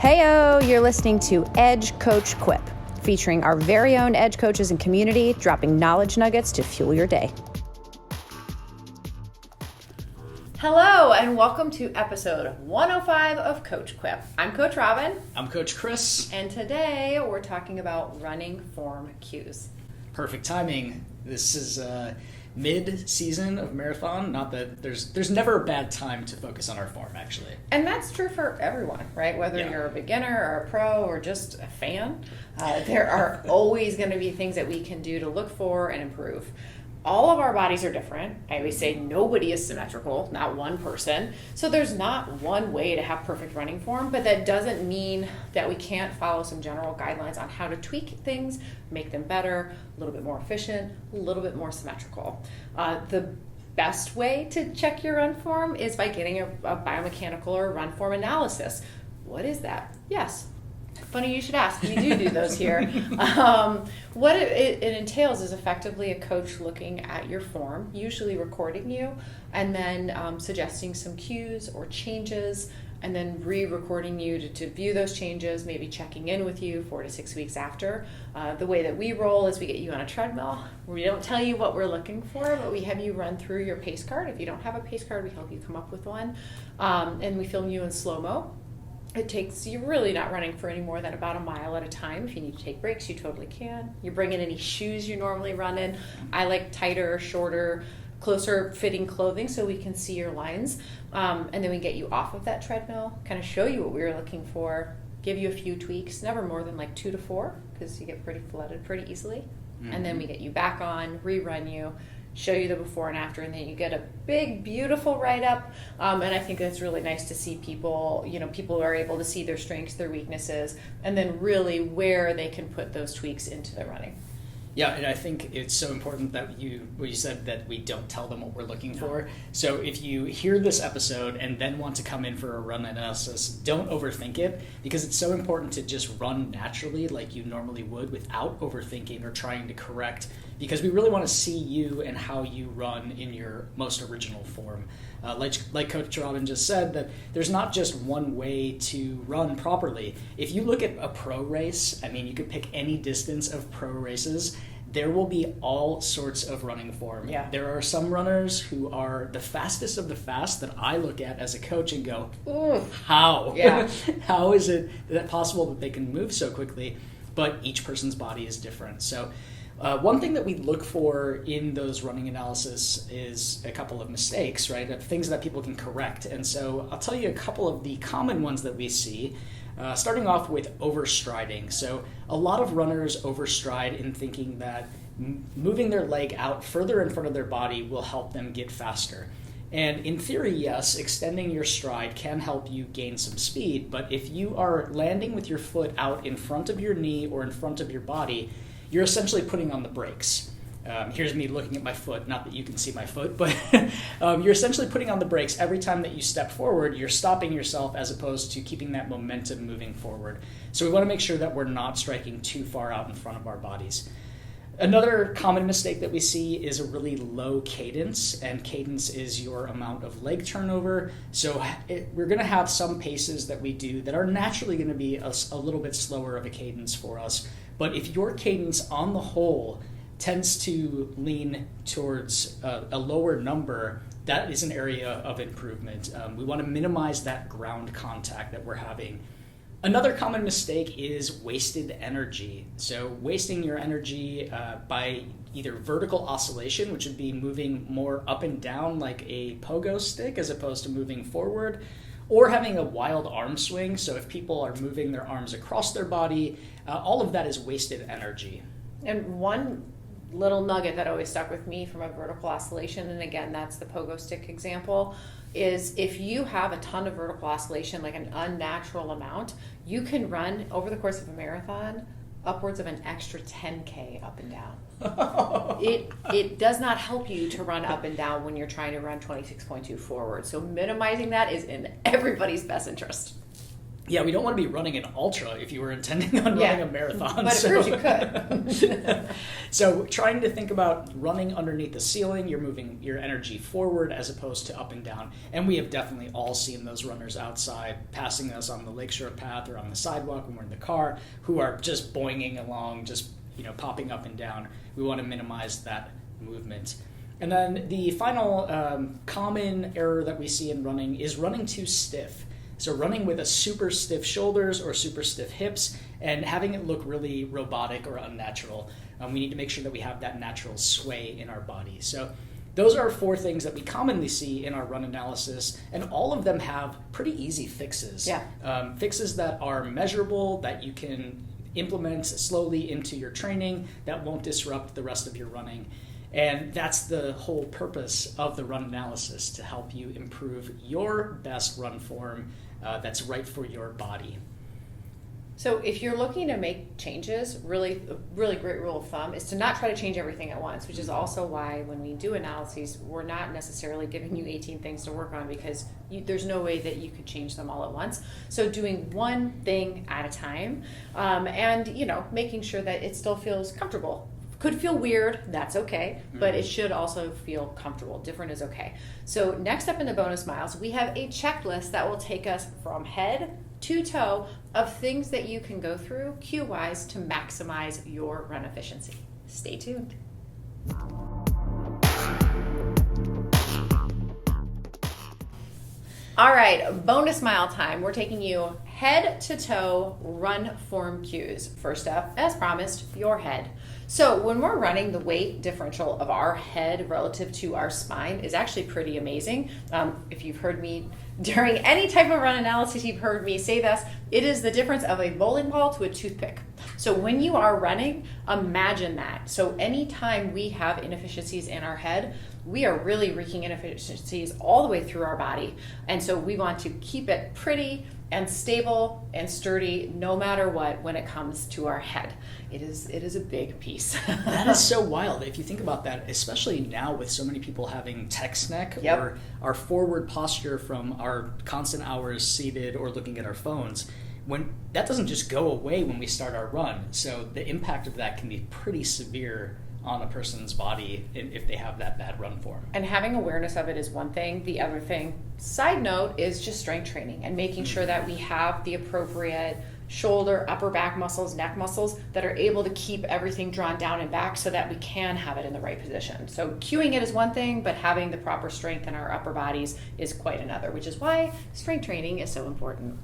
Heyo, you're listening to Edge Coach Quip, featuring our very own Edge coaches and community, dropping knowledge nuggets to fuel your day. Hello, and welcome to episode 105 of Coach Quip. I'm Coach Robyn. I'm Coach Chris. And today we're talking about running form cues. Perfect timing. This is mid-season of marathon. Not that there's never a bad time to focus on our form, actually. And that's true for everyone, right? Whether you're a beginner or a pro or just a fan, there are always going to be things that we can do to look for and improve. All of our bodies are different. I always say nobody is symmetrical, not one person. So there's not one way to have perfect running form, but that doesn't mean that we can't follow some general guidelines on how to tweak things, make them better, a little bit more efficient, a little bit more symmetrical. The best way to check your run form is by getting a biomechanical or run form analysis. What is that? Yes. Funny you should ask. We do those here. What it entails is effectively a coach looking at your form, usually recording you, and then suggesting some cues or changes, and then re-recording you to view those changes, maybe checking in with you 4 to 6 weeks after. The way that we roll is we get you on a treadmill. We don't tell you what we're looking for, but we have you run through your pace card. If you don't have a pace card, we help you come up with one. And we film you in slow-mo. It takes, you're really not running for any more than about a mile at a time. If you need to take breaks, you totally can. You bring in any shoes you normally run in. I like tighter, shorter, closer fitting clothing so we can see your lines. And then we get you off of that treadmill, kind of show you what we were looking for, give you a few tweaks, never more than like 2 to 4 because you get pretty flooded pretty easily. Mm-hmm. And then we get you back on, rerun you, show you the before and after, and then you get a big, beautiful write-up. And I think that's really nice to see people, people are able to see their strengths, their weaknesses, and then really where they can put those tweaks into their running. Yeah, and I think it's so important that you said that we don't tell them what we're looking for. So if you hear this episode and then want to come in for a run analysis, don't overthink it, because it's so important to just run naturally like you normally would without overthinking or trying to correct, because we really want to see you and how you run in your most original form. Like Coach Robyn just said, that there's not just one way to run properly. If you look at a pro race, you could pick any distance of pro races, there will be all sorts of running form. Yeah. There are some runners who are the fastest of the fast that I look at as a coach and go, ooh, how? Yeah. How is it that possible that they can move so quickly? But each person's body is different. So one thing that we look for in those running analysis is a couple of mistakes, right? Things that people can correct. And so I'll tell you a couple of the common ones that we see, starting off with overstriding. So a lot of runners overstride in thinking that moving their leg out further in front of their body will help them get faster. And in theory, yes, extending your stride can help you gain some speed, but if you are landing with your foot out in front of your knee or in front of your body, you're essentially putting on the brakes. Here's me looking at my foot, not that you can see my foot, but you're essentially putting on the brakes every time that you step forward. You're stopping yourself as opposed to keeping that momentum moving forward. So we want to make sure that we're not striking too far out in front of our bodies. Another common mistake that we see is a really low cadence, and cadence is your amount of leg turnover. So we're going to have some paces that we do that are naturally going to be a little bit slower of a cadence for us. But if your cadence on the whole tends to lean towards a lower number, that is an area of improvement. We want to minimize that ground contact that we're having. Another common mistake is wasted energy. So wasting your energy by either vertical oscillation, which would be moving more up and down like a pogo stick as opposed to moving forward, or having a wild arm swing. So if people are moving their arms across their body, all of that is wasted energy. And one little nugget that always stuck with me from a vertical oscillation, and again, that's the pogo stick example, is if you have a ton of vertical oscillation, like an unnatural amount, you can run over the course of a marathon upwards of an extra 10K up and down. It does not help you to run up and down when you're trying to run 26.2 forward. So minimizing that is in everybody's best interest. Yeah, we don't want to be running an ultra if you were intending on running a marathon. But it proves you could. So trying to think about running underneath the ceiling, you're moving your energy forward as opposed to up and down. And we have definitely all seen those runners outside passing us on the lakeshore path or on the sidewalk when we're in the car who are just boinging along, just popping up and down. We want to minimize that movement. And then the final common error that we see in running is running too stiff. So running with a super stiff shoulders or super stiff hips and having it look really robotic or unnatural. We need to make sure that we have that natural sway in our body. So those are 4 things that we commonly see in our run analysis, and all of them have pretty easy fixes. Fixes that are measurable, that you can implement slowly into your training, that won't disrupt the rest of your running. And that's the whole purpose of the run analysis, to help you improve your best run form that's right for your body. So if you're looking to make changes, a really great rule of thumb is to not try to change everything at once, which is also why when we do analyses, we're not necessarily giving you 18 things to work on, because there's no way that you could change them all at once. So doing one thing at a time, and making sure that it still feels comfortable. Could feel weird, that's okay, but it should also feel comfortable. Different is okay. So next up in the bonus miles, we have a checklist that will take us from head to toe of things that you can go through cue-wise to maximize your run efficiency. Stay tuned. All right, bonus mile time. We're taking you head to toe run form cues. First up, as promised, your head. So when we're running, the weight differential of our head relative to our spine is actually pretty amazing. If you've heard me during any type of run analysis, you've heard me say this, it is the difference of a bowling ball to a toothpick. So when you are running, imagine that. So anytime we have inefficiencies in our head, we are really wreaking inefficiencies all the way through our body. And so we want to keep it pretty and stable and sturdy no matter what when it comes to our head. It is a big piece. That is so wild if you think about that, especially now with so many people having text neck or our forward posture from our constant hours seated or looking at our phones. When that doesn't just go away when we start our run. So the impact of that can be pretty severe on a person's body if they have that bad run form. And having awareness of it is one thing. The other thing, side note, is just strength training and making sure that we have the appropriate shoulder, upper back muscles, neck muscles that are able to keep everything drawn down and back so that we can have it in the right position. So cueing it is one thing, but having the proper strength in our upper bodies is quite another, which is why strength training is so important.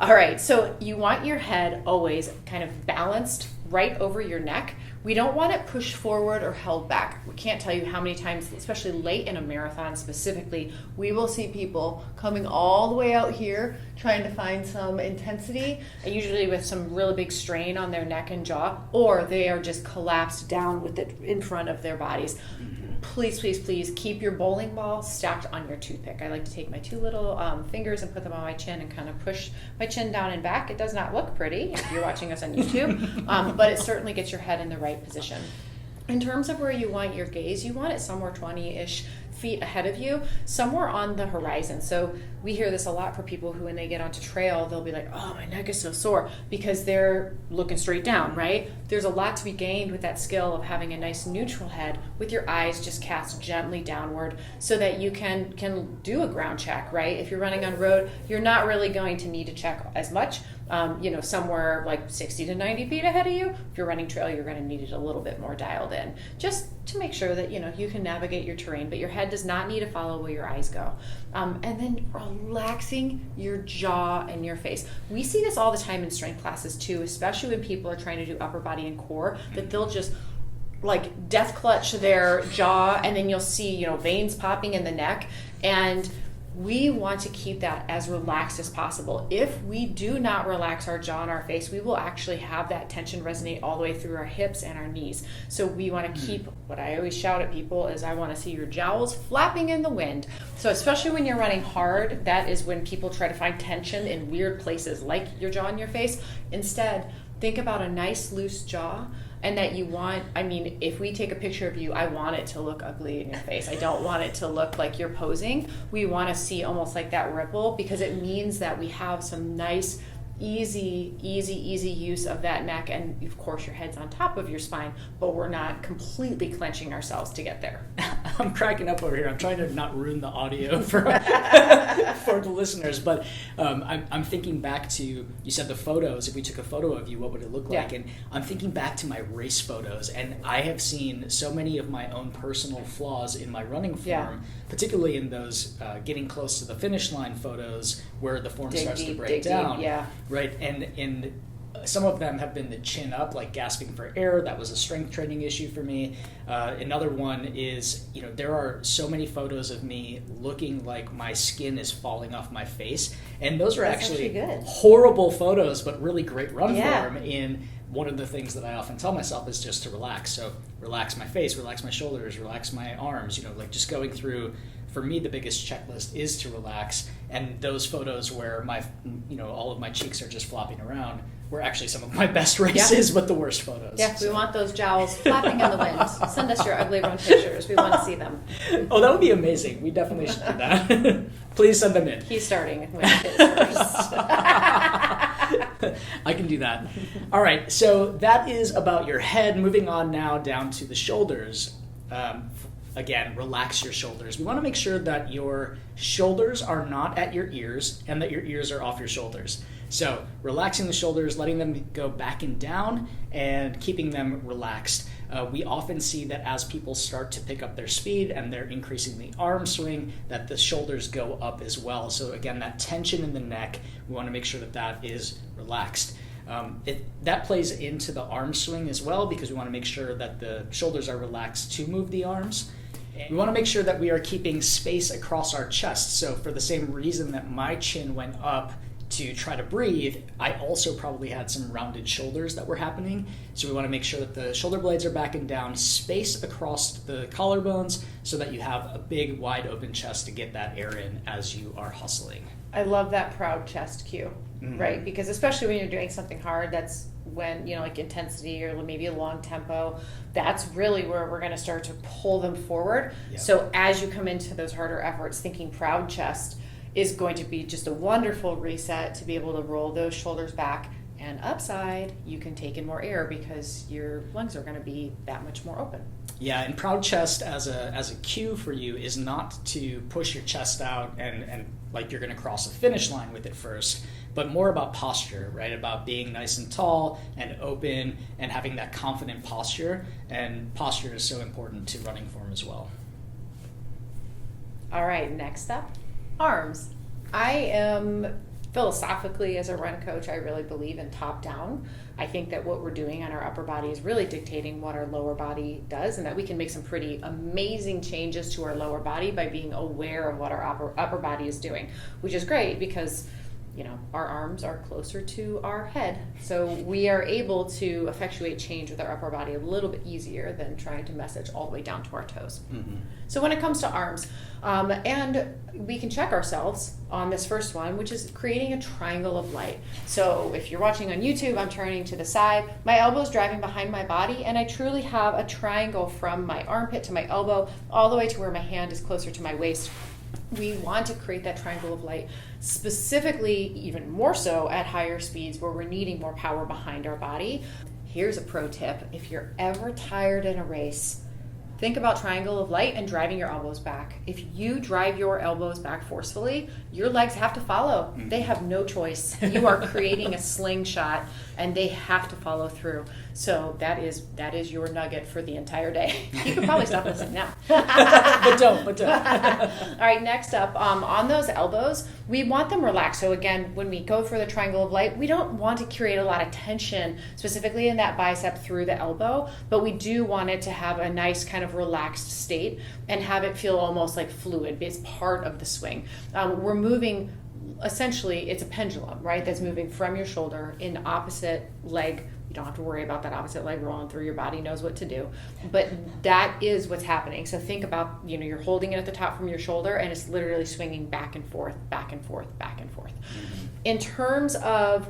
All right, so you want your head always kind of balanced right over your neck. We don't want it pushed forward or held back. We can't tell you how many times, especially late in a marathon specifically, we will see people coming all the way out here trying to find some intensity, usually with some really big strain on their neck and jaw, or they are just collapsed down with it in front of their bodies. Please, please, please keep your bowling ball stacked on your toothpick. I like to take my 2 little fingers and put them on my chin and kind of push my chin down and back. It does not look pretty if you're watching us on YouTube, but it certainly gets your head in the right position. In terms of where you want your gaze, you want it somewhere 20-ish feet ahead of you, somewhere on the horizon. So we hear this a lot for people who, when they get onto trail, they'll be like, oh, my neck is so sore, because they're looking straight down, right? There's a lot to be gained with that skill of having a nice neutral head with your eyes just cast gently downward so that you can do a ground check, right? If you're running on road, you're not really going to need to check as much. Somewhere like 60 to 90 feet ahead of you. If you're running trail, you're going to need it a little bit more dialed in, just to make sure that you can navigate your terrain, but your head does not need to follow where your eyes go. And then relaxing your jaw and your face. We see this all the time in strength classes too, especially when people are trying to do upper body and core, that they'll just like death clutch their jaw, and then you'll see veins popping in the neck, and we want to keep that as relaxed as possible. If we do not relax our jaw and our face, we will actually have that tension resonate all the way through our hips and our knees. So we want to keep, what I always shout at people is, I want to see your jowls flapping in the wind. So especially when you're running hard, that is when people try to find tension in weird places like your jaw and your face. Instead, think about a nice loose jaw and that you want, I mean, if we take a picture of you, I want it to look ugly in your face. I don't want it to look like you're posing. We want to see almost like that ripple, because it means that we have some nice, easy use of that neck, and of course your head's on top of your spine, but we're not completely clenching ourselves to get there. I'm cracking up over here. I'm trying to not ruin the audio for for the listeners, but I'm thinking back to, you said the photos. If we took a photo of you, what would it look like? Yeah. And I'm thinking back to my race photos, and I have seen so many of my own personal flaws in my running form, Yeah. particularly in those getting close to the finish line photos where the form starts to break dig down. deep, yeah. Right, and some of them have been the chin up, like gasping for air. That was a strength training issue for me. Another one is, there are so many photos of me looking like my skin is falling off my face, and those are That's actually good. horrible photos, but really great run Yeah. form. In one of the things that I often tell myself is just to relax. So relax my face, relax my shoulders, relax my arms. Like just going through. For me, the biggest checklist is to relax, and those photos where my, all of my cheeks are just flopping around were actually some of my best races, but the worst photos. Yeah, we want those jowls flapping in the wind. Send us your ugly run pictures. We want to see them. Oh, that would be amazing. We definitely should do that. Please send them in. He's starting with his first. I can do that. All right, so that is about your head. Moving on now down to the shoulders. Again, relax your shoulders. We want to make sure that your shoulders are not at your ears and that your ears are off your shoulders. So relaxing the shoulders, letting them go back and down, and keeping them relaxed. We often see that as people start to pick up their speed and they're increasing the arm swing, that the shoulders go up as well. So again, that tension in the neck, we want to make sure that that is relaxed. That plays into the arm swing as well, because we want to make sure that the shoulders are relaxed to move the arms. We want to make sure that we are keeping space across our chest. So for the same reason that my chin went up to try to breathe, I also probably had some rounded shoulders that were happening. So we want to make sure that the shoulder blades are back and down, space across the collarbones, so that you have a big, wide open chest to get that air in as you are hustling. I love that proud chest cue, right? Because especially when you're doing something hard, that's when, like intensity or maybe a long tempo, that's really where we're going to start to pull them forward. Yep. So as you come into those harder efforts, thinking proud chest is going to be just a wonderful reset to be able to roll those shoulders back. And upside, you can take in more air because your lungs are going to be that much more open. Yeah, and proud chest as a cue for you is not to push your chest out and like you're going to cross the finish line with it first, but more about posture, right? About being nice and tall and open and having that confident posture. And posture is so important to running form as well. All right, next up, arms. I am philosophically, as a run coach, I really believe in top down. I think that what we're doing on our upper body is really dictating what our lower body does, and that we can make some pretty amazing changes to our lower body by being aware of what our upper body is doing, which is great because our arms are closer to our head. So we are able to effectuate change with our upper body a little bit easier than trying to message all the way down to our toes. Mm-hmm. So when it comes to arms, and we can check ourselves on this first one, which is creating a triangle of light. So if you're watching on YouTube, I'm turning to the side, my elbow's driving behind my body, and I truly have a triangle from my armpit to my elbow, all the way to where my hand is closer to my waist. We want to create that triangle of light, specifically even more so at higher speeds where we're needing more power behind our body. Here's a pro tip. If you're ever tired in a race, think about triangle of light and driving your elbows back. If you drive your elbows back forcefully, your legs have to follow. They have no choice. You are creating a slingshot and they have to follow through. So that is your nugget for the entire day. You can probably stop listening now. but don't. All right, next up, on those elbows, we want them relaxed. So again, when we go for the triangle of light, we don't want to create a lot of tension, specifically in that bicep through the elbow, but we do want it to have a nice kind of relaxed state and have it feel almost like fluid. It's part of the swing. We're moving, essentially, it's a pendulum, right? That's moving from your shoulder in the opposite leg. You don't have to worry about that opposite leg rolling through. Your body knows what to do. But that is what's happening. So think about, you're holding it at the top from your shoulder and it's literally swinging back and forth, back and forth, back and forth. Mm-hmm. In terms of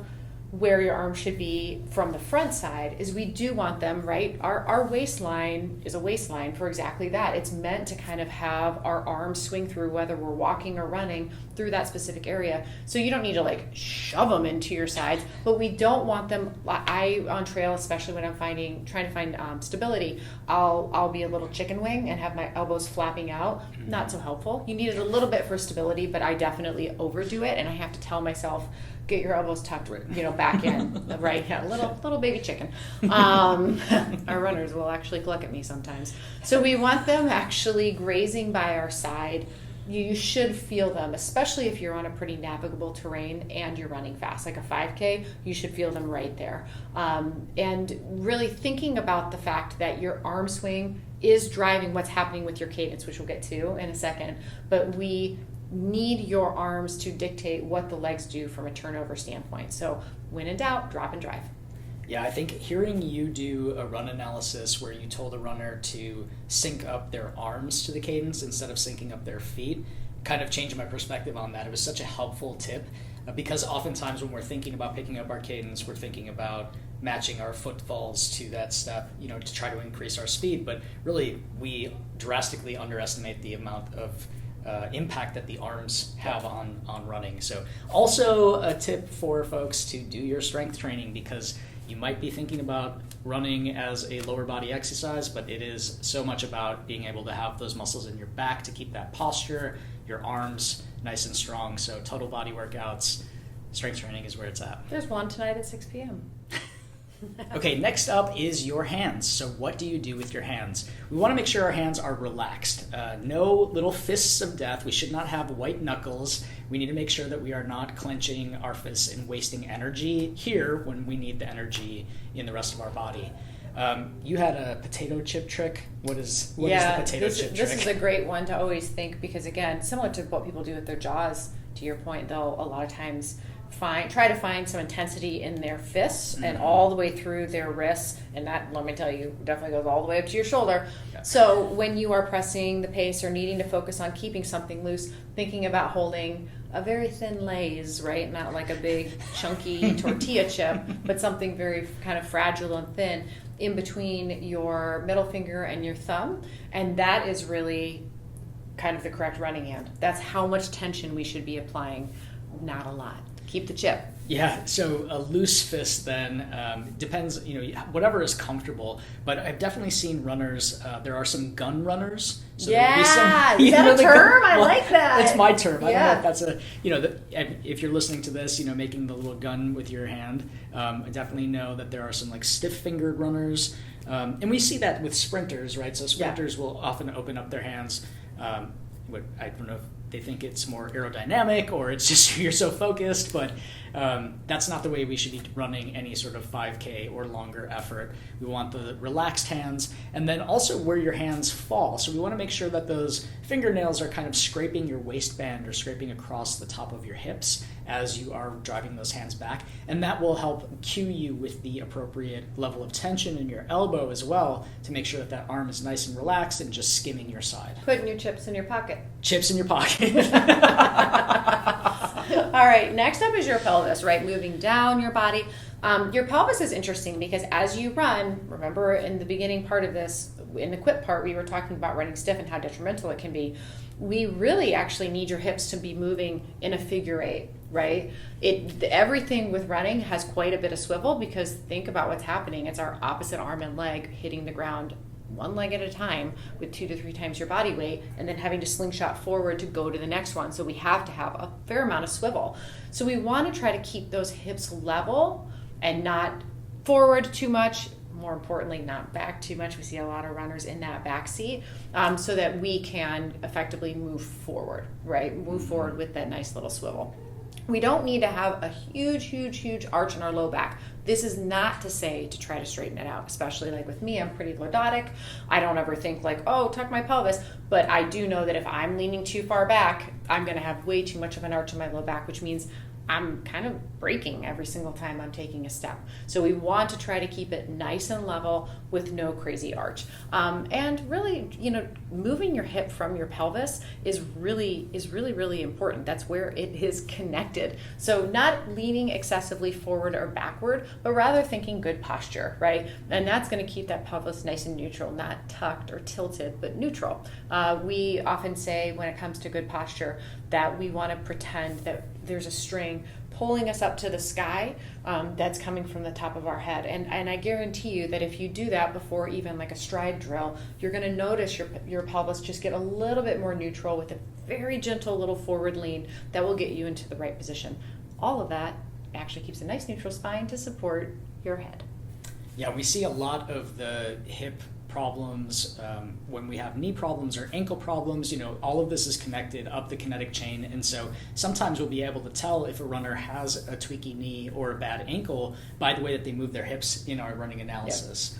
where your arms should be from the front side is we do want them, right? Our waistline is a waistline for exactly that. It's meant to kind of have our arms swing through, whether we're walking or running through that specific area. So you don't need to like shove them into your sides, but we don't want them. On trail, especially when I'm trying to find stability, I'll be a little chicken wing and have my elbows flapping out. Not so helpful. You need it a little bit for stability, but I definitely overdo it, and I have to tell myself, get your elbows tucked, back in, right? Yeah, little baby chicken. Our runners will actually cluck at me sometimes. So we want them actually grazing by our side. You should feel them, especially if you're on a pretty navigable terrain and you're running fast, like a 5K, you should feel them right there. And really thinking about the fact that your arm swing is driving what's happening with your cadence, which we'll get to in a second, but we need your arms to dictate what the legs do from a turnover standpoint. So when in doubt, drop and drive. Yeah, I think hearing you do a run analysis where you told a runner to sync up their arms to the cadence instead of syncing up their feet kind of changed my perspective on that. It was such a helpful tip because oftentimes when we're thinking about picking up our cadence, we're thinking about matching our footfalls to that step, to try to increase our speed. But really, we drastically underestimate the amount of impact that the arms have on running. So also a tip for folks to do your strength training, because you might be thinking about running as a lower body exercise, but it is so much about being able to have those muscles in your back to keep that posture, your arms nice and strong. So total body workouts, strength training is where it's at. There's one tonight at 6 p.m. Okay, next up is your hands. So what do you do with your hands? We want to make sure our hands are relaxed. No little fists of death. We should not have white knuckles. We need to make sure that we are not clenching our fists and wasting energy here when we need the energy in the rest of our body. You had a potato chip trick. What is the potato chip trick? This is a great one to always think, because again, similar to what people do with their jaws, to your point, they'll a lot of times try to find some intensity in their fists and all the way through their wrists, and that, let me tell you, definitely goes all the way up to your shoulder. Yeah. So when you are pressing the pace or needing to focus on keeping something loose, thinking about holding a very thin Lay's, right? Not like a big chunky tortilla chip, but something very kind of fragile and thin in between your middle finger and your thumb, and that is really kind of the correct running hand. That's how much tension we should be applying. Not a lot. Keep the chip. Yeah, so a loose fist then depends, whatever is comfortable. But I've definitely seen runners, there are some gun runners. So is that a term? I like that. It's my term. I don't know if that's if you're listening to this, making the little gun with your hand, I definitely know that there are some like stiff-fingered runners. And we see that with sprinters, right? So sprinters will often open up their hands. I don't know if they think it's more aerodynamic or it's just you're so focused, but that's not the way we should be running any sort of 5K or longer effort. We want the relaxed hands, and then also where your hands fall. So we want to make sure that those fingernails are kind of scraping your waistband or scraping across the top of your hips as you are driving those hands back, and that will help cue you with the appropriate level of tension in your elbow as well to make sure that that arm is nice and relaxed and just skimming your side. Putting your chips in your pocket. Chips in your pocket. All right, next up is your pelvis, right? Moving down your body. Your pelvis is interesting because as you run, remember in the beginning part of this, in the Quip part, we were talking about running stiff and how detrimental it can be. We really actually need your hips to be moving in a figure eight, right? Everything with running has quite a bit of swivel because think about what's happening. It's our opposite arm and leg hitting the ground one leg at a time with 2 to 3 times your body weight, and then having to slingshot forward to go to the next one. So we have to have a fair amount of swivel. So we want to try to keep those hips level and not forward too much. More importantly, not back too much. We see a lot of runners in that back seat, so that we can effectively move forward, right? Move forward with that nice little swivel. We don't need to have a huge arch in our low back. This is not to say to try to straighten it out, especially like with me, I'm pretty lordotic. I don't ever think like, oh, tuck my pelvis, but I do know that if I'm leaning too far back, I'm going to have way too much of an arch in my low back, which means I'm kind of braking every single time I'm taking a step. So we want to try to keep it nice and level with no crazy arch. And really, moving your hip from your pelvis is really, really important. That's where it is connected. So not leaning excessively forward or backward, but rather thinking good posture, right? And that's going to keep that pelvis nice and neutral, not tucked or tilted, but neutral. We often say when it comes to good posture that we want to pretend that there's a string pulling us up to the sky that's coming from the top of our head. And I guarantee you that if you do that before even like a stride drill, you're going to notice your pelvis just get a little bit more neutral with a very gentle little forward lean that will get you into the right position. All of that actually keeps a nice neutral spine to support your head. Yeah, we see a lot of the hip problems when we have knee problems or ankle problems. All of this is connected up the kinetic chain, and so sometimes we'll be able to tell if a runner has a tweaky knee or a bad ankle by the way that they move their hips in our running analysis. Yep.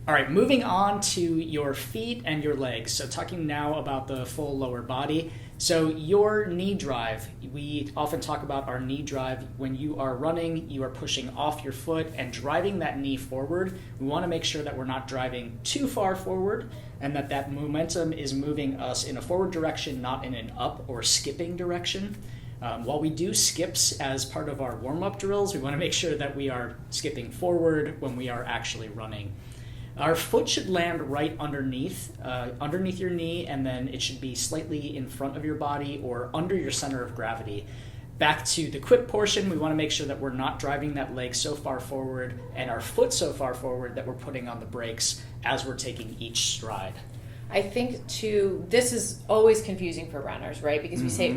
All right, moving on to your feet and your legs. So talking now about the full lower body. So your knee drive, we often talk about our knee drive. When you are running, you are pushing off your foot and driving that knee forward. We want to make sure that we're not driving too far forward and that momentum is moving us in a forward direction, not in an up or skipping direction. While we do skips as part of our warm-up drills, we want to make sure that we are skipping forward when we are actually running. Our foot should land right underneath your knee, and then it should be slightly in front of your body or under your center of gravity. Back to the quip portion, we want to make sure that we're not driving that leg so far forward and our foot so far forward that we're putting on the brakes as we're taking each stride. I think this is always confusing for runners, right? Because we say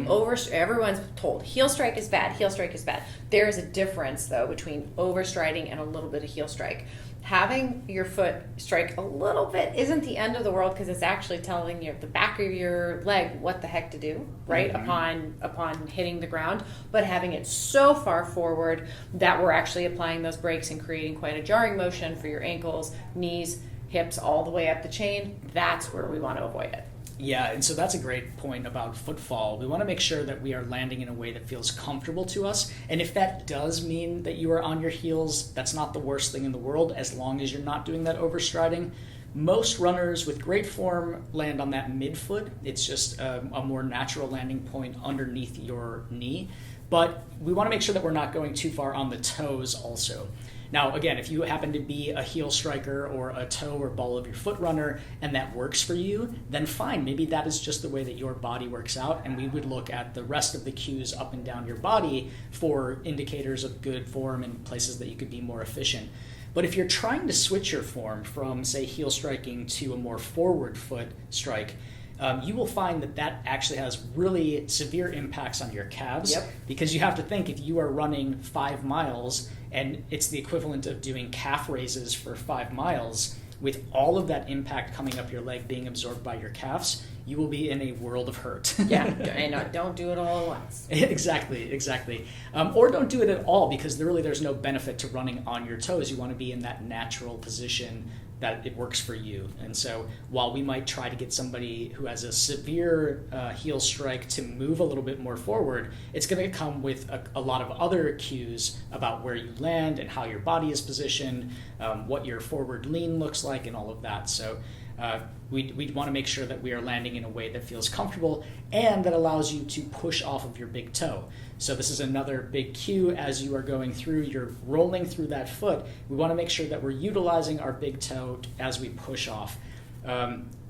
everyone's told heel strike is bad, heel strike is bad. There is a difference though between overstriding and a little bit of heel strike. Having your foot strike a little bit isn't the end of the world because it's actually telling you the back of your leg what the heck to do, right? Upon hitting the ground. But having it so far forward that we're actually applying those brakes and creating quite a jarring motion for your ankles, knees, hips, all the way up the chain, that's where we want to avoid it. Yeah, and so that's a great point about footfall. We want to make sure that we are landing in a way that feels comfortable to us. And if that does mean that you are on your heels, that's not the worst thing in the world as long as you're not doing that overstriding. Most runners with great form land on that midfoot. It's just a more natural landing point underneath your knee. But we want to make sure that we're not going too far on the toes also. Now, again, if you happen to be a heel striker or a toe or ball of your foot runner and that works for you, then fine. Maybe that is just the way that your body works out, and we would look at the rest of the cues up and down your body for indicators of good form and places that you could be more efficient. But if you're trying to switch your form from, say, heel striking to a more forward foot strike, you will find that actually has really severe impacts on your calves. Yep. Because you have to think, if you are running 5 miles and it's the equivalent of doing calf raises for 5 miles, with all of that impact coming up your leg being absorbed by your calves, you will be in a world of hurt. Yeah, and don't do it all at once. Exactly. Or don't do it at all, because there's no benefit to running on your toes. You want to be in that natural position that it works for you. And so while we might try to get somebody who has a severe heel strike to move a little bit more forward, it's going to come with a lot of other cues about where you land and how your body is positioned, what your forward lean looks like, and all of that. So we want to make sure that we are landing in a way that feels comfortable and that allows you to push off of your big toe. So this is another big cue as you are going through, you're rolling through that foot. We want to make sure that we're utilizing our big toe as we push off.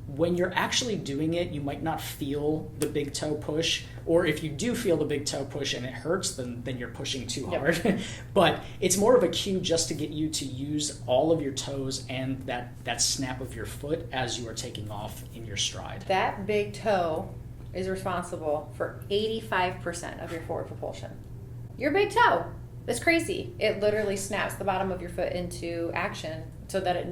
When you're actually doing it, you might not feel the big toe push, or if you do feel the big toe push and it hurts, then you're pushing too hard. Yep. But it's more of a cue just to get you to use all of your toes and that snap of your foot as you are taking off in your stride. That big toe is responsible for 85% of your forward propulsion. Your big toe. That's crazy. It literally snaps the bottom of your foot into action so that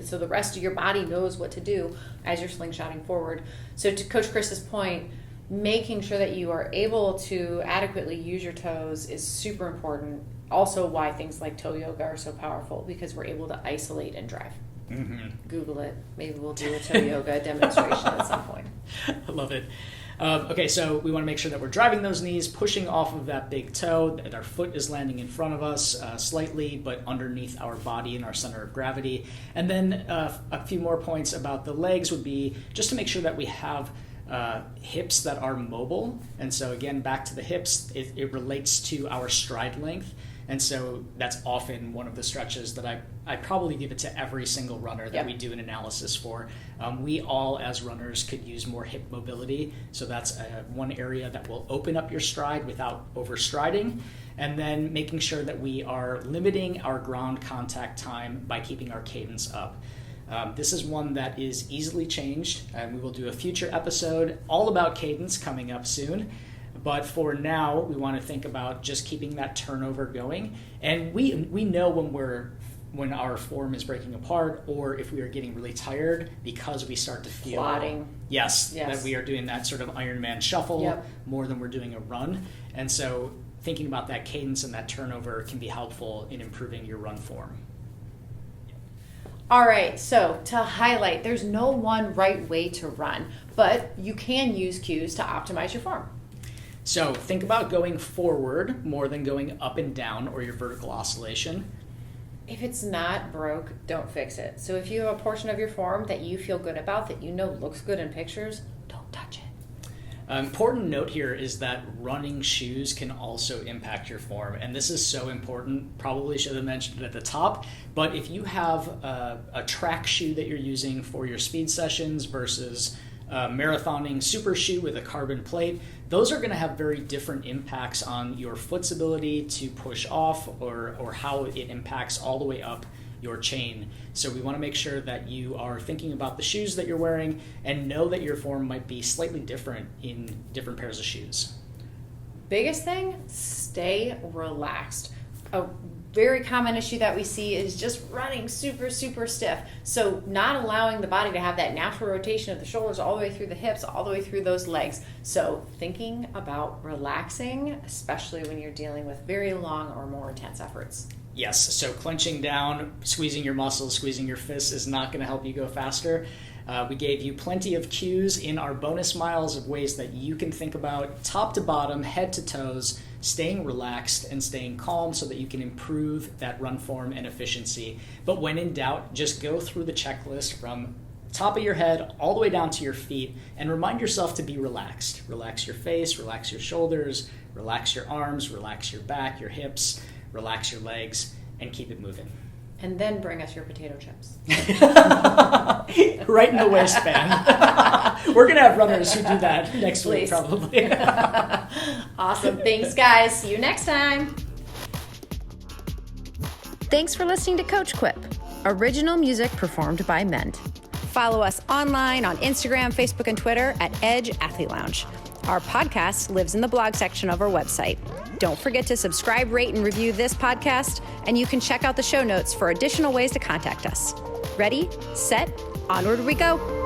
so the rest of your body knows what to do as you're slingshotting forward. So to Coach Chris's point, making sure that you are able to adequately use your toes is super important. Also why things like toe yoga are so powerful, because we're able to isolate and drive. Mm-hmm. Google it. Maybe we'll do a toe yoga demonstration at some point. I love it. Okay, so we want to make sure that we're driving those knees, pushing off of that big toe, that our foot is landing in front of us slightly, but underneath our body and our center of gravity. And then a few more points about the legs would be just to make sure that we have hips that are mobile. And so again, back to the hips, it relates to our stride length. And so that's often one of the stretches that I probably give it to every single runner that we do an analysis for. We all, as runners, could use more hip mobility. So that's one area that will open up your stride without overstriding. And then making sure that we are limiting our ground contact time by keeping our cadence up. This is one that is easily changed, and we will do a future episode all about cadence coming up soon. But for now, we want to think about just keeping that turnover going. And we know when our form is breaking apart, or if we are getting really tired because we start to feel plotting. Yes, that we are doing that sort of Ironman shuffle more than we're doing a run. And so thinking about that cadence and that turnover can be helpful in improving your run form. All right, so to highlight, there's no one right way to run, but you can use cues to optimize your form. So think about going forward more than going up and down or your vertical oscillation. If it's not broke, don't fix it. So if you have a portion of your form that you feel good about, that you know looks good in pictures, don't touch it. Important note here is that running shoes can also impact your form, and this is so important. Probably should have mentioned it at the top, but if you have a track shoe that you're using for your speed sessions versus marathoning super shoe with a carbon plate, those are going to have very different impacts on your foot's ability to push off or how it impacts all the way up your chain. So we want to make sure that you are thinking about the shoes that you're wearing and know that your form might be slightly different in different pairs of shoes. Biggest thing, stay relaxed. A very common issue that we see is just running super, super stiff. So not allowing the body to have that natural rotation of the shoulders all the way through the hips, all the way through those legs. So thinking about relaxing, especially when you're dealing with very long or more intense efforts. Yes, so clenching down, squeezing your muscles, squeezing your fists is not going to help you go faster. We gave you plenty of cues in our bonus miles of ways that you can think about top to bottom, head to toes, staying relaxed and staying calm so that you can improve that run form and efficiency. But when in doubt, just go through the checklist from top of your head all the way down to your feet and remind yourself to be relaxed. Relax your face, relax your shoulders, relax your arms, relax your back, your hips, relax your legs, and keep it moving. And then bring us your potato chips. Right in the waistband. We're going to have runners who do that next week, probably. Awesome. Thanks, guys. See you next time. Thanks for listening to Coach Quip. Original music performed by Mend. Follow us online on Instagram, Facebook, and Twitter at Edge Athlete Lounge. Our podcast lives in the blog section of our website. Don't forget to subscribe, rate, and review this podcast, and you can check out the show notes for additional ways to contact us. Ready, set, onward we go.